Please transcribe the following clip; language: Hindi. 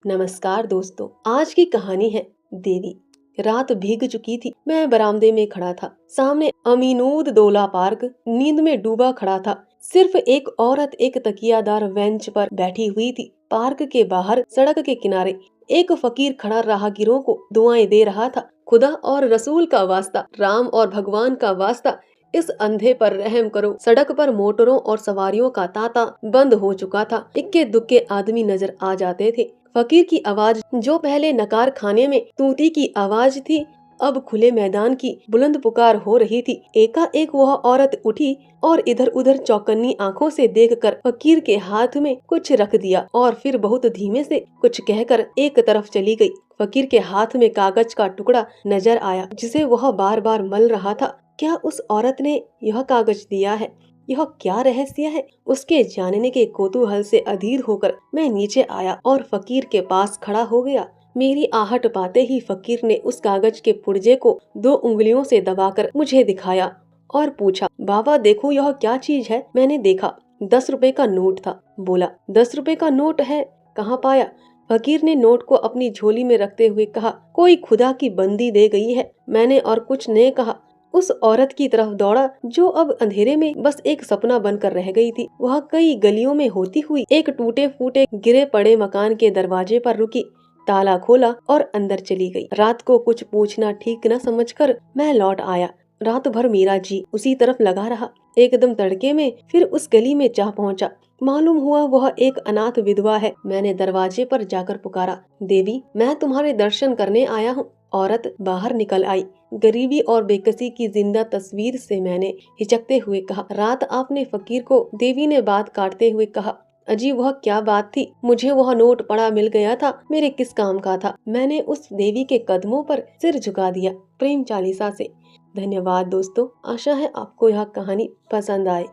नमस्कार दोस्तों, आज की कहानी है देवी। रात भीग चुकी थी। मैं बरामदे में खड़ा था। सामने अमीनूद दौला पार्क नींद में डूबा खड़ा था। सिर्फ एक औरत एक तकियादार बेंच पर बैठी हुई थी। पार्क के बाहर सड़क के किनारे एक फकीर खड़ा राहगीरों को दुआएं दे रहा था। खुदा और रसूल का वास्ता, राम और भगवान का वास्ता, इस अंधे पर रहम करो। सड़क पर मोटरों और सवारियों का तांता बंद हो चुका था। इक्के दुक्के आदमी नजर आ जाते थे। फकीर की आवाज, जो पहले नकार खाने में तूती की आवाज थी, अब खुले मैदान की बुलंद पुकार हो रही थी। एकाएक वह औरत उठी और इधर उधर चौकन्नी आंखों से देखकर फकीर के हाथ में कुछ रख दिया और फिर बहुत धीमे से कुछ कहकर एक तरफ चली गई। फकीर के हाथ में कागज का टुकड़ा नजर आया, जिसे वह बार बार मल रहा था। क्या उस औरत ने यह कागज दिया है? यह क्या रहस्य है? उसके जानने के कौतूहल से अधीर होकर मैं नीचे आया और फकीर के पास खड़ा हो गया। मेरी आहट पाते ही फकीर ने उस कागज के पुर्जे को 2 उंगलियों से दबाकर मुझे दिखाया और पूछा, बाबा देखो यह क्या चीज है? मैंने देखा, 10 रुपए का नोट था। बोला, 10 रुपए का नोट है? कहाँ पाया? फकीर ने नोट को अपनी झोली में रखते हुए कहा, कोई खुदा की बंदी दे गई है। मैंने और कुछ नहीं कहा। उस औरत की तरफ दौड़ा, जो अब अंधेरे में बस एक सपना बनकर रह गई थी। वह कई गलियों में होती हुई एक टूटे फूटे गिरे पड़े मकान के दरवाजे पर रुकी, ताला खोला और अंदर चली गई। रात को कुछ पूछना ठीक न समझकर मैं लौट आया। रात भर मेरा जी उसी तरफ लगा रहा। एकदम तड़के में फिर उस गली में जा पहुंचा। मालूम हुआ वह एक अनाथ विधवा है। मैंने दरवाजे पर जाकर पुकारा, देवी मैं तुम्हारे दर्शन करने आया हूँ। औरत बाहर निकल आई। गरीबी और बेकसी की जिंदा तस्वीर से मैंने हिचकते हुए कहा, रात आपने फकीर को? देवी ने बात काटते हुए कहा, अजी वह क्या बात थी? मुझे वह नोट पड़ा मिल गया था, मेरे किस काम का था। मैंने उस देवी के कदमों पर सिर झुका दिया। प्रेम चालीसा से। धन्यवाद दोस्तों, आशा है आपको यह कहानी पसंद आए।